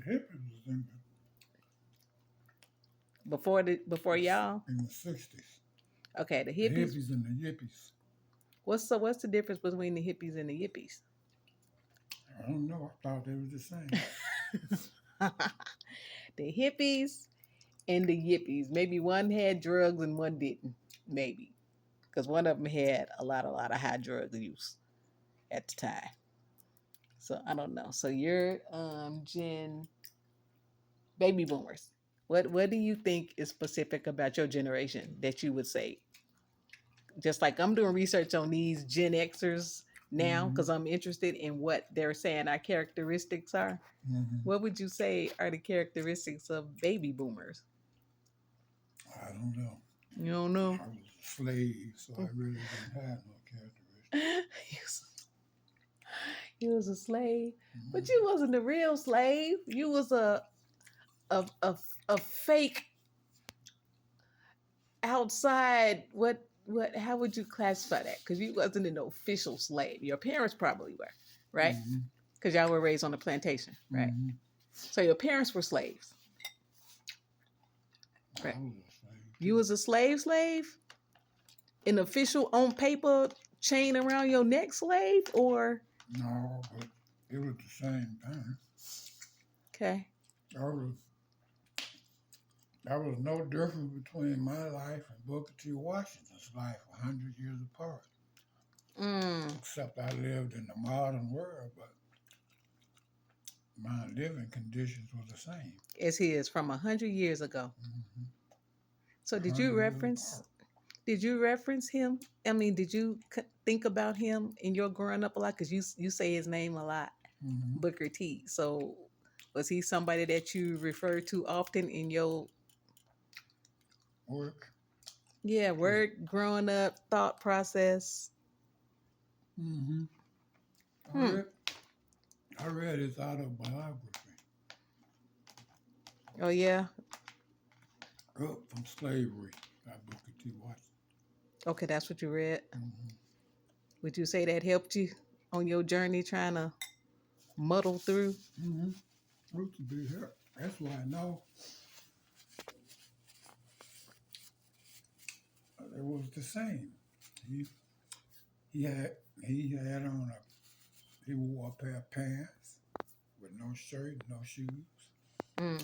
hippies was Before y'all? in the 60s. Okay, the The hippies. hippies and the yippies. What's the difference between the hippies and the yippies? I don't know. I thought they were the same. The hippies and the yippies. Maybe one had drugs and one didn't. Maybe because one of them had a lot of high drug use at the time. So I don't know. So you're Gen baby boomers. What do you think is specific about your generation that you would say? Just like I'm doing research on these Gen Xers now Mm-hmm. because I'm interested in what they're saying our characteristics are. Mm-hmm. What would you say are the characteristics of baby boomers? I don't know. You don't know. I was a slave, so I really didn't have no characteristics. you was you was a slave, but you Mm-hmm. wasn't a real slave. You was a a, a fake outside. What? How would you classify that? Because you wasn't an official slave. Your parents probably were, right? Mm-hmm. Because y'all were raised on a plantation, right? Mm-hmm. So your parents were slaves, I right? was a slave You too. was a slave, an official on paper chain around your neck slave, or No, but it was the same thing. okay, I was There was no difference between my life and Booker T. Washington's life 100 years apart, mm, except I lived in the modern world, but my living conditions were the same. as he is from 100 years ago. Mm-hmm. So 100 years apart. did you reference him? I mean, did you think about him in your growing up a lot? Because you say his name a lot, Mm-hmm. Booker T. So was he somebody that you refer to often in your Work. yeah Yeah. work growing up thought process? Mm-hmm. I Hmm. read, I read his autobiography, Oh yeah. Up from Slavery by Booker T. Washington. Okay, that's what you read. Mm-hmm. Would you say that helped you on your journey trying to muddle through? Mm-hmm. Used to be here. That's why I know it was the same. He he had he had on a he wore a pair of pants with no shirt, no shoes. Mm.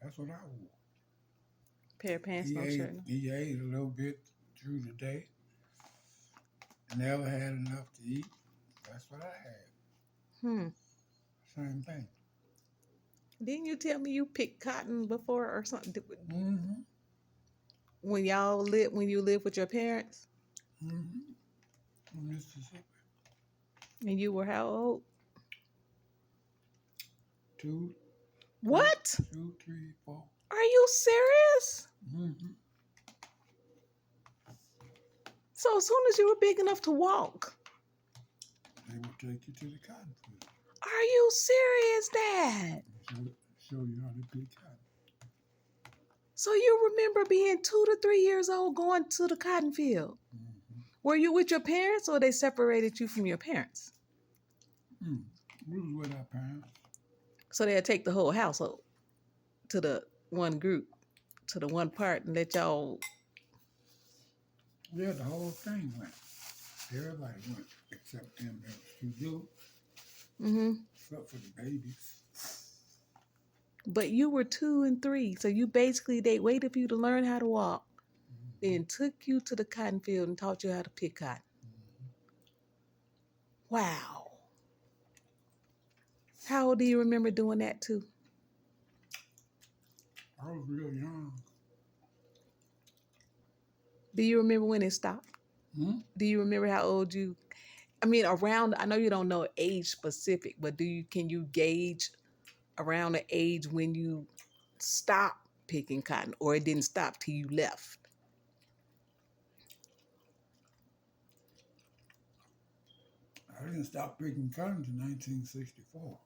That's what I wore. Pair of pants, He no ate shirt. No. he ate a little bit through the day. Never had enough to eat. That's what I had. Hmm. Same thing. Didn't you tell me you picked cotton before or something? Mm-hmm. When you lived with your parents Mm-hmm. From Mississippi. and you were how old? Two, three, What? 2, 3, 4. Are you serious? Mm-hmm. So as soon as you were big enough to walk, They would take you to the cotton field. are you serious, Dad? And show you how to pick cotton. So you remember being 2 to 3 years old going to the cotton field? Mm-hmm. Were you with your parents or they separated you from your parents? Mm. We was with our parents. So they'd take the whole household to the one group, to the one part, and let y'all. Yeah, the whole thing went. Everybody went except them. It was too little, Hmm. except for the babies. But you were 2 and 3, so you basically they waited for you to learn how to walk, Mm-hmm. then took you to the cotton field and taught you how to pick cotton. Mm-hmm. Wow. How old do you remember doing that too? I was real young. Do you remember when it stopped? Hmm? Do you remember how old you? I mean, around. I know you don't know age specific, but can you gauge around the age when you stopped picking cotton, or it didn't stop till you left? I didn't stop picking cotton until 1964.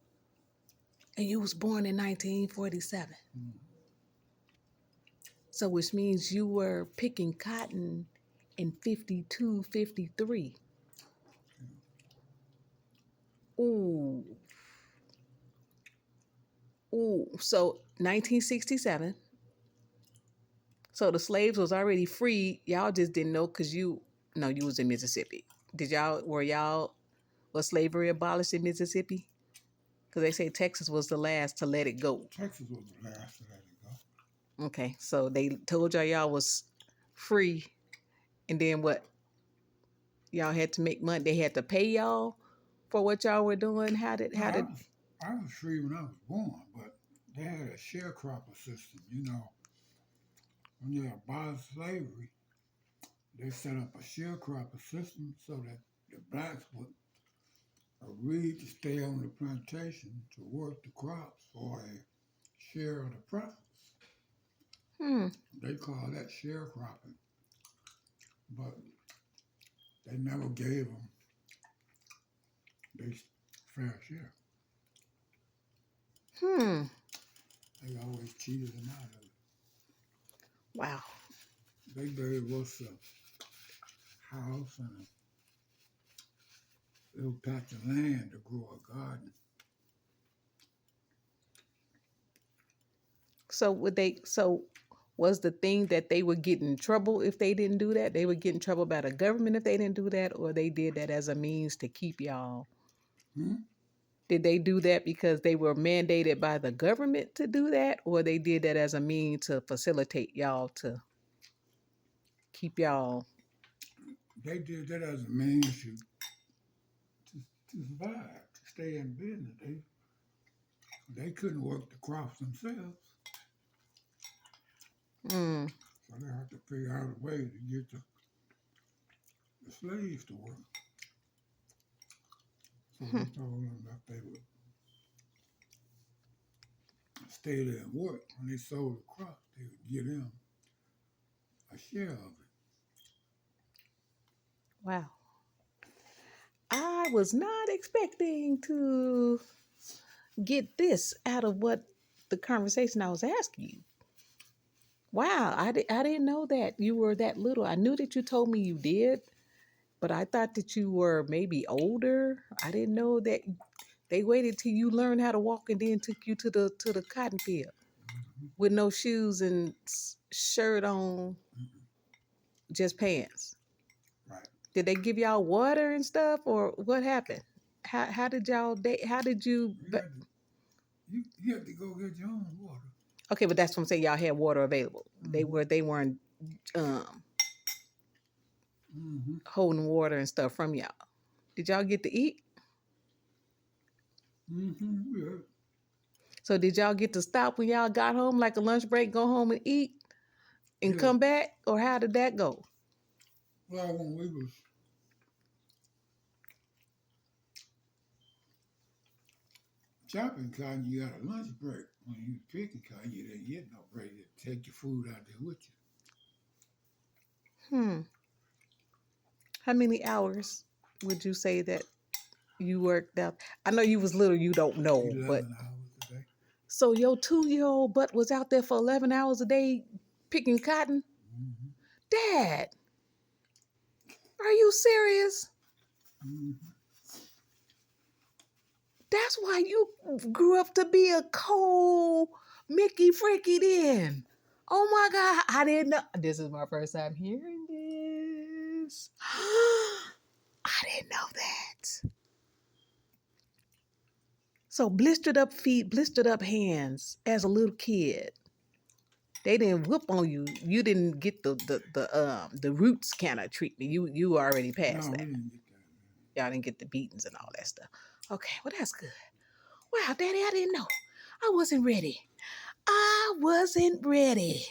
And you was born in 1947. Mm-hmm. So which means you were picking cotton in 52, 53. Ooh. Ooh, so 1967. So the slaves was already free. Y'all just didn't know because no, you was in Mississippi. Was slavery abolished in Mississippi? Because they say Texas was the last to let it go. Texas was the last to let it go. Okay, so they told y'all was free, and then what? Y'all had to make money. They had to pay y'all for what y'all were doing. I was free when I was born, but they had a sharecropper system. You know, when they abolished slavery, they set up a sharecropper system so that the blacks would agree to stay on the plantation to work the crops for a share of the profits. Hmm. They call that sharecropping, but they never gave them their fair share. Hmm. They always cheated them out of it. Wow. They gave us a house and a little patch of land to grow a garden. So was the thing that they would get in trouble if they didn't do that? They would get in trouble by the government if they didn't do that, or they did that as a means to keep y'all? Hmm? Did they do that because they were mandated by the government to do that, or they did that as a means to facilitate y'all to keep y'all? They did that as a means to survive, to stay in business. They couldn't work the crops themselves, Mm. so they had to figure out a way to get the slaves to work. So they told them that they would stay there and work. When they sold the crops, they would give them a share of it. Wow. I was not expecting to get this out of what the conversation I was asking you. Wow, I didn't know that you were that little. I knew that you told me you did, but I thought that you were maybe older. I didn't know that they waited till you learned how to walk and then took you to the cotton field Mm-hmm. with no shoes and shirt on, just pants. Right. Did they give y'all water and stuff, or what happened? How did y'all how did you? You had to go get your own water. Okay, but that's what I'm saying. Y'all had water available. Mm-hmm. They weren't um Mm-hmm. holding water and stuff from y'all. Did y'all get to eat? Mm-hmm. Yeah. So did y'all get to stop when y'all got home, like a lunch break, go home and eat and Yeah. come back? Or how did that go? Well, when we was chopping cotton, you got a lunch break. When you was picking cotton, you didn't get no break. You take your food out there with Hmm. How many hours would you say that you worked out? I know you was little, you don't know, you. but 11 hours a day. so your 2-year-old butt was out there for 11 hours a day picking cotton? Mm-hmm. Dad, are you serious? Mm-hmm. That's why you grew up to be a cold Mickey Freaky then. Oh my God, I didn't know. This is my first time hearing this. I didn't know that. So blistered up feet, blistered up hands as a little kid. They didn't whoop on you. You didn't get the roots kind of treatment. You already passed No, we that. didn't get that. Y'all didn't get the beatings and all that stuff. Okay, well that's good. Wow, Daddy, I didn't know. I wasn't ready. I wasn't ready.